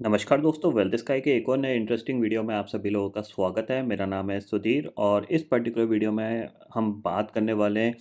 नमस्कार दोस्तों, wealth sky के एक और नए इंटरेस्टिंग वीडियो में आप सभी लोगों का स्वागत है। मेरा नाम है सुधीर और इस पर्टिकुलर वीडियो में हम बात करने वाले हैं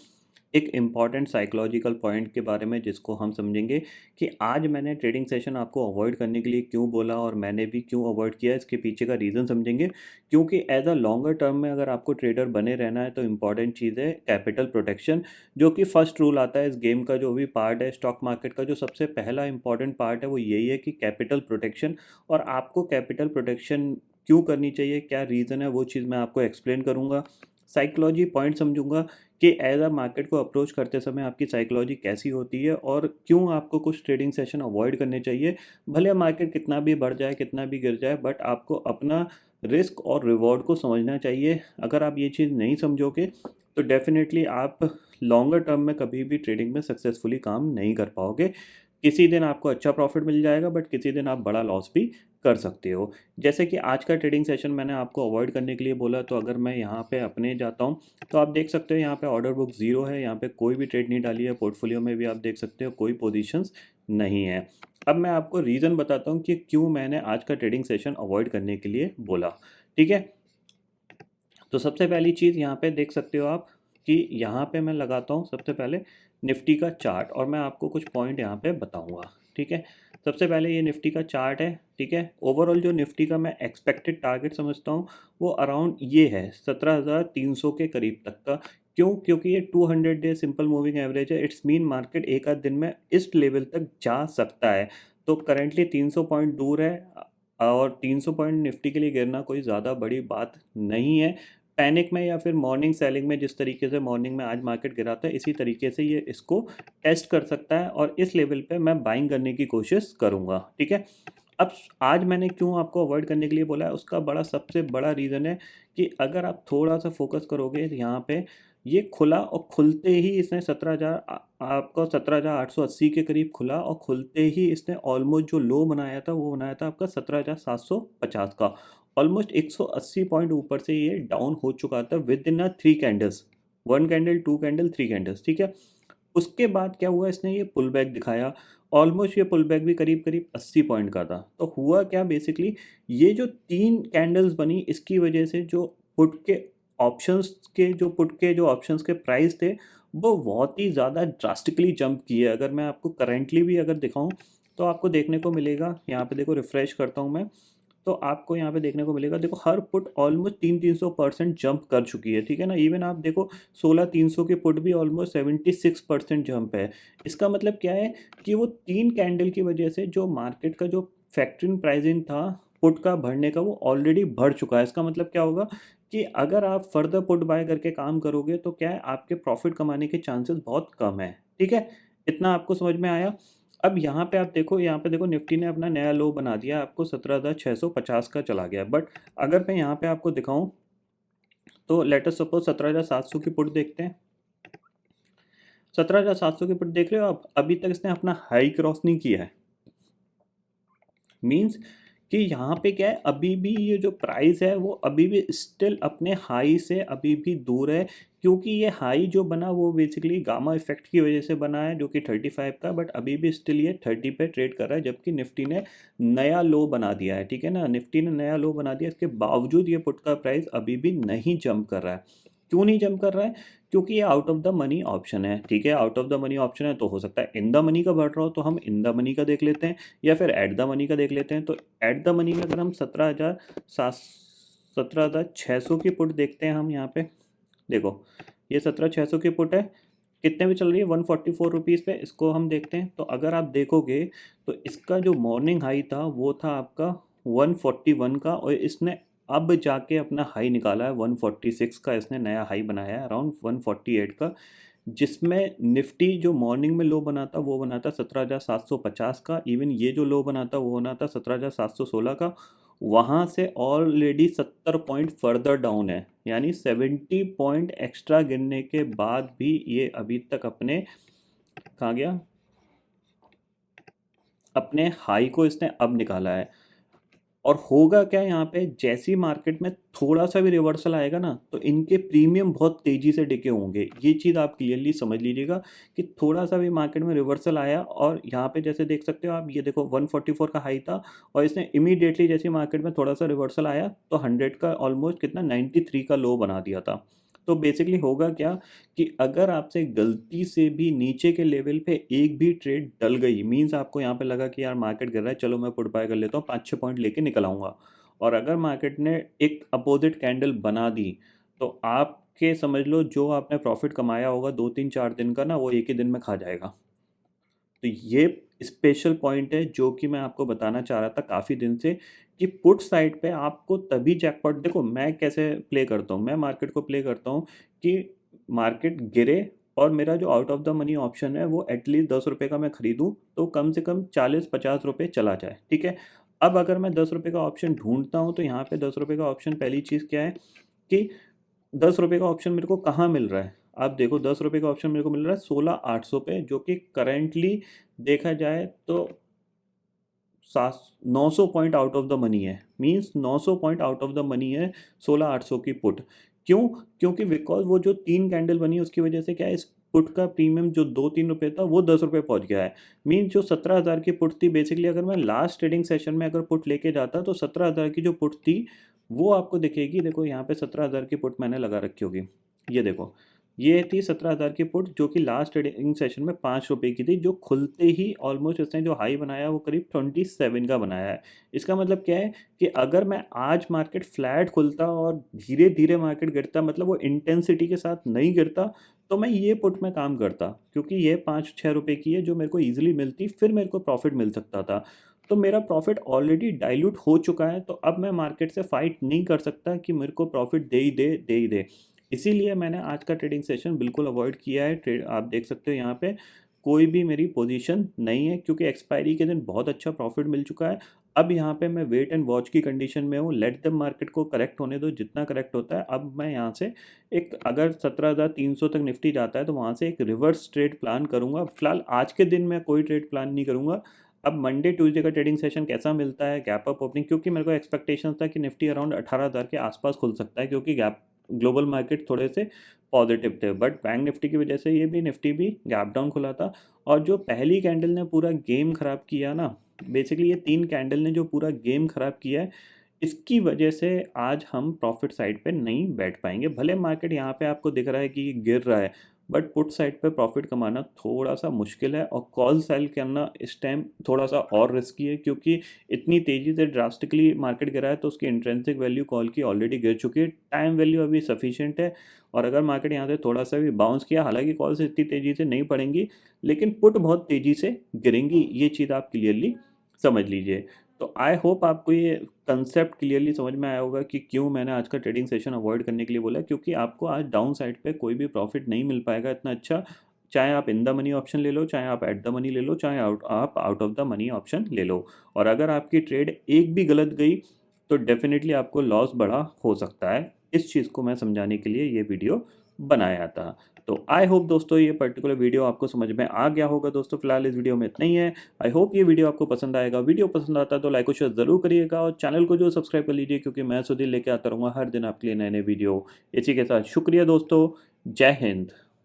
एक इम्पॉर्टेंट साइकोलॉजिकल पॉइंट के बारे में, जिसको हम समझेंगे कि आज मैंने ट्रेडिंग सेशन आपको अवॉइड करने के लिए क्यों बोला और मैंने भी क्यों अवॉइड किया, इसके पीछे का रीज़न समझेंगे। क्योंकि एज अ लॉन्गर टर्म में अगर आपको ट्रेडर बने रहना है तो इम्पॉर्टेंट चीज़ है कैपिटल प्रोटेक्शन, जो कि फर्स्ट रूल आता है इस गेम का। जो भी पार्ट है स्टॉक मार्केट का, जो सबसे पहला इंपॉर्टेंट पार्ट है वो यही है कि कैपिटल प्रोटेक्शन। और आपको कैपिटल प्रोटेक्शन क्यों करनी चाहिए, क्या रीज़न है, वो चीज़ मैं आपको एक्सप्लेन करूँगा। साइकोलॉजी पॉइंट समझूंगा कि एज अ मार्केट को अप्रोच करते समय आपकी साइकोलॉजी कैसी होती है और क्यों आपको कुछ ट्रेडिंग सेशन अवॉइड करने चाहिए। भले मार्केट कितना भी बढ़ जाए कितना भी गिर जाए, बट आपको अपना रिस्क और रिवॉर्ड को समझना चाहिए। अगर आप ये चीज़ नहीं समझोगे तो डेफिनेटली आप लॉन्गर टर्म में कभी भी ट्रेडिंग में सक्सेसफुली काम नहीं कर पाओगे। किसी दिन आपको अच्छा प्रॉफिट मिल जाएगा, बट किसी दिन आप बड़ा लॉस भी कर सकते हो। जैसे कि आज का ट्रेडिंग सेशन मैंने आपको अवॉइड करने के लिए बोला, तो अगर मैं यहाँ पे अपने जाता हूँ तो आप देख सकते हो यहाँ पे ऑर्डर बुक ज़ीरो है, यहाँ पे कोई भी ट्रेड नहीं डाली है। पोर्टफोलियो में भी आप देख सकते हो कोई पोजीशंस नहीं है। अब मैं आपको रीज़न बताता हूँ कि क्यों मैंने आज का ट्रेडिंग सेशन अवॉइड करने के लिए बोला। ठीक है, तो सबसे पहली चीज़ यहाँ पे देख सकते हो आप कि यहाँ पे मैं लगाता हूँ सबसे पहले निफ्टी का चार्ट, और मैं आपको कुछ पॉइंट यहाँ पे बताऊँगा। ठीक है, सबसे पहले ये निफ्टी का चार्ट है। ठीक है, ओवरऑल जो निफ्टी का मैं एक्सपेक्टेड टारगेट समझता हूँ वो अराउंड ये है 17,300 के करीब तक का। क्यों? क्योंकि ये 200 डे सिंपल मूविंग एवरेज है। इट्स मीन मार्केट एक आध दिन में इस लेवल तक जा सकता है। तो करेंटली 300 पॉइंट दूर है, और 300 पॉइंट निफ्टी के लिए गिरना कोई ज़्यादा बड़ी बात नहीं है। पैनिक में या फिर मॉर्निंग सेलिंग में, जिस तरीके से मॉर्निंग में आज मार्केट गिराता है, इसी तरीके से ये इसको टेस्ट कर सकता है, और इस लेवल पे मैं बाइंग करने की कोशिश करूँगा। ठीक है, अब आज मैंने क्यों आपको अवॉइड करने के लिए बोला है, उसका सबसे बड़ा रीज़न है कि अगर आप थोड़ा सा फोकस करोगे यहाँ पे, ये खुला और खुलते ही इसने 17,000 आपका 17,880 के करीब खुला, और खुलते ही इसने ऑलमोस्ट जो लो बनाया था वो बनाया था आपका 17,750 का। ऑलमोस्ट 180 पॉइंट ऊपर से ये डाउन हो चुका था with in a 3 candles, 1 candle, 2 candle, 3 candles. ठीक है, उसके बाद क्या हुआ, इसने ये पुल बैक दिखाया। ऑलमोस्ट ये पुल बैक भी करीब करीब 80 पॉइंट का था। तो हुआ क्या बेसिकली, ये जो 3 कैंडल्स बनी, इसकी वजह से जो पुट के जो ऑप्शंस के प्राइस थे वो बहुत ही ज़्यादा ड्रास्टिकली जंप किए। अगर मैं आपको करेंटली भी अगर दिखाऊं तो आपको देखने को मिलेगा, यहाँ पे देखो, रिफ्रेश करता हूँ मैं, तो आपको यहाँ पे देखने को मिलेगा, देखो हर पुट ऑलमोस्ट 300-300% जंप कर चुकी है। ठीक है ना, इवन आप देखो 16,300 की पुट भी ऑलमोस्ट 76% जंप है। इसका मतलब क्या है कि वो 3 कैंडल की वजह से जो मार्केट का जो फैक्टरिंग प्राइसिंग था पुट का भरने का, वो ऑलरेडी बढ़ चुका है। इसका मतलब क्या होगा कि अगर आप फर्दर पुट बाय करके काम करोगे तो क्या है, आपके प्रॉफिट कमाने के चांसेस बहुत कम है। ठीक है, इतना आपको समझ में आया। अब यहाँ पे आप देखो, यहाँ पे देखो निफ्टी ने अपना नया लो बना दिया, आपको 17,650 का चला गया। बट अगर मैं यहाँ पे आपको दिखाऊं तो लेट अस सपोज 17,700 की पुट देखते हैं। 17,700 की पुट देख रहे हो आप, अभी तक इसने अपना हाई क्रॉस नहीं किया है। मीन्स कि यहाँ पे क्या है, अभी भी ये जो प्राइस है वो अभी भी स्टिल अपने हाई से अभी भी दूर है। क्योंकि ये हाई जो बना वो बेसिकली गामा इफेक्ट की वजह से बना है, जो कि 35 का, बट अभी भी स्टिल ये 30 पे ट्रेड कर रहा है, जबकि निफ्टी ने नया लो बना दिया है। ठीक है ना, निफ्टी ने नया लो बना दिया, इसके बावजूद ये पुट का प्राइस अभी भी नहीं जंप कर रहा है। क्यों नहीं जंप कर रहा है? क्योंकि ये out of the money option है। ठीक है, out of the money option है, तो हो सकता है इन द मनी का बढ़ रहा हो, तो हम इन द मनी का देख लेते हैं, या फिर एट द मनी का देख लेते हैं। तो एट द मनी में अगर हम 17,600 की पुट देखते हैं हम यहाँ पे, देखो ये 17,600 की पुट है, कितने में चल रही है, 144 रुपीज़ पे। इसको हम देखते हैं, तो अगर आप देखोगे तो इसका जो मॉर्निंग हाई था वो था आपका 141 का, और इसने अब जाके अपना हाई निकाला है 146 का। इसने नया हाई बनाया है अराउंड 148 का, जिसमें निफ्टी जो मॉर्निंग में लो बना था वो बना था 17,750 का। इवन ये जो लो बना था वो बना था 17,716 का। वहाँ से ऑलरेडी 70 पॉइंट फर्दर डाउन है, यानी 70 पॉइंट एक्स्ट्रा गिरने के बाद भी ये अभी तक अपने, कहाँ गया, अपने हाई को इसने अब निकाला है। और होगा क्या यहाँ पे, जैसे ही मार्केट में थोड़ा सा भी रिवर्सल आएगा ना, तो इनके प्रीमियम बहुत तेज़ी से डिके होंगे। ये चीज़ आप क्लियरली समझ लीजिएगा कि थोड़ा सा भी मार्केट में रिवर्सल आया, और यहाँ पे जैसे देख सकते हो आप, ये देखो 144 का हाई था, और इसने इमीडिएटली जैसे मार्केट में थोड़ा सा रिवर्सल आया तो 100 का ऑलमोस्ट कितना 93 का लो बना दिया था। तो बेसिकली होगा क्या कि अगर आपसे गलती से भी नीचे के लेवल पे एक भी ट्रेड डल गई, मींस आपको यहाँ पे लगा कि यार मार्केट गिर रहा है, चलो मैं पुट बाय कर लेता हूँ, 5-6 पॉइंट लेके निकल आऊँगा, और अगर मार्केट ने एक अपोजिट कैंडल बना दी, तो आपके समझ लो जो आपने प्रॉफिट कमाया होगा 2-3-4 दिन का ना, वो एक ही दिन में खा जाएगा। तो ये स्पेशल पॉइंट है जो कि मैं आपको बताना चाह रहा था काफ़ी दिन से, कि पुट साइड पे आपको तभी जैकपॉट, देखो मैं कैसे प्ले करता हूँ, मैं मार्केट को प्ले करता हूँ कि मार्केट गिरे और मेरा जो out of the money option है वो एटलीस्ट 10 रुपये का मैं खरीदूँ, तो कम से कम 40-50 रुपये चला जाए, ठीक है। अब अगर मैं 10 रुपये का ऑप्शन ढूंढता हूँ, तो यहाँ पे 10 रुपये का ऑप्शन, पहली चीज़ क्या है कि 10 रुपये का ऑप्शन मेरे को कहाँ मिल रहा है। आप देखो 10 रुपये का ऑप्शन मेरे को मिल रहा है 16,800 पे, जो कि करेंटली देखा जाए तो 900 point out of the money है, means 900 point out of the money है 16,800 की पुट। क्यों? क्योंकि बिकॉज वो जो 3 कैंडल बनी उसकी वजह से क्या है, इस पुट का प्रीमियम जो 2-3 रुपये था वो 10 रुपये पहुंच गया है। मीन जो 17,000 की पुट थी, बेसिकली अगर मैं लास्ट ट्रेडिंग सेशन में अगर पुट लेके जाता, तो 17,000 की जो पुट थी वो आपको दिखेगी, देखो यहाँ पे 17,000 की पुट मैंने लगा रखी होगी, ये देखो, ये थी 17,000 की पुट, जो कि लास्ट ट्रेडिंग सेशन में 5 रुपये की थी, जो खुलते ही ऑलमोस्ट इसने जो हाई बनाया वो करीब 27 का बनाया है। इसका मतलब क्या है कि अगर मैं आज मार्केट फ्लैट खुलता और धीरे धीरे मार्केट गिरता, मतलब वो इंटेंसिटी के साथ नहीं गिरता, तो मैं ये पुट में काम करता, क्योंकि ये 5-6 रुपये की है जो मेरे को ईजिली मिलती, फिर मेरे को प्रॉफिट मिल सकता था। तो मेरा प्रॉफिट ऑलरेडी डाइल्यूट हो चुका है, तो अब मैं मार्केट से फाइट नहीं कर सकता कि मेरे को प्रॉफिट दे ही दे। इसीलिए मैंने आज का ट्रेडिंग सेशन बिल्कुल अवॉइड किया है। ट्रेड आप देख सकते हो यहाँ पे कोई भी मेरी पोजीशन नहीं है, क्योंकि एक्सपायरी के दिन बहुत अच्छा प्रॉफिट मिल चुका है। अब यहाँ पे मैं वेट एंड वॉच की कंडीशन में हूँ, लेट द मार्केट को करेक्ट होने दो, जितना करेक्ट होता है। अब मैं यहाँ से एक, अगर 17,300 तक निफ्टी जाता है तो वहाँ से एक रिवर्स ट्रेड प्लान करूँगा। फिलहाल आज के दिन मैं कोई ट्रेड प्लान नहीं करूँगा। अब मंडे ट्यूसडे का ट्रेडिंग सेशन कैसा मिलता है, गैप अप ओपनिंग, क्योंकि मेरे को एक्सपेक्टेशन था कि निफ्टी अराउंड 18,000 के आसपास खुल सकता है, क्योंकि गैप ग्लोबल मार्केट थोड़े से पॉजिटिव थे, बट बैंक निफ्टी की वजह से ये भी निफ्टी भी गैप डाउन खुला था। और जो पहली कैंडल ने पूरा गेम ख़राब किया ना, बेसिकली ये 3 कैंडल ने जो पूरा गेम ख़राब किया है, इसकी वजह से आज हम प्रॉफिट साइड पे नहीं बैठ पाएंगे। भले मार्केट यहाँ पे आपको दिख रहा है कि ये गिर रहा है, बट पुट साइड पे प्रॉफिट कमाना थोड़ा सा मुश्किल है, और कॉल सेल करना इस टाइम थोड़ा सा और रिस्की है, क्योंकि इतनी तेज़ी से ड्रास्टिकली मार्केट गिरा है, तो उसकी इंट्रिंसिक वैल्यू कॉल की ऑलरेडी गिर चुकी है, टाइम वैल्यू अभी सफिशिएंट है। और अगर मार्केट यहाँ से थोड़ा सा भी बाउंस किया, हालांकि कॉल से इतनी तेज़ी से नहीं पड़ेंगी, लेकिन पुट बहुत तेज़ी से गिरेंगी, ये चीज़ आप क्लियरली समझ लीजिए। तो आई होप आपको ये कंसेप्ट क्लियरली समझ में आया होगा कि क्यों मैंने आज का ट्रेडिंग सेशन अवॉइड करने के लिए बोला, क्योंकि आपको आज डाउन साइड पे कोई भी प्रॉफिट नहीं मिल पाएगा इतना अच्छा, चाहे आप इन द मनी ऑप्शन ले लो, चाहे आप एट द मनी ले लो, चाहे आप out of the money option ले लो। और अगर आपकी ट्रेड एक भी गलत गई, तो डेफिनेटली आपको लॉस बड़ा हो सकता है। इस चीज़ को मैं समझाने के लिए ये वीडियो बनाया था। तो आई होप दोस्तों ये पर्टिकुलर वीडियो आपको समझ में आ गया होगा। दोस्तों फिलहाल इस वीडियो में इतना ही है। आई होप ये वीडियो आपको पसंद आएगा। वीडियो पसंद आता है तो लाइक और शेयर ज़रूर करिएगा, और चैनल को जो सब्सक्राइब कर लीजिए, क्योंकि मैं सुधीर लेके आता रहूँगा हर दिन आपके लिए नए नए वीडियो। इसी के साथ शुक्रिया दोस्तों, जय हिंद।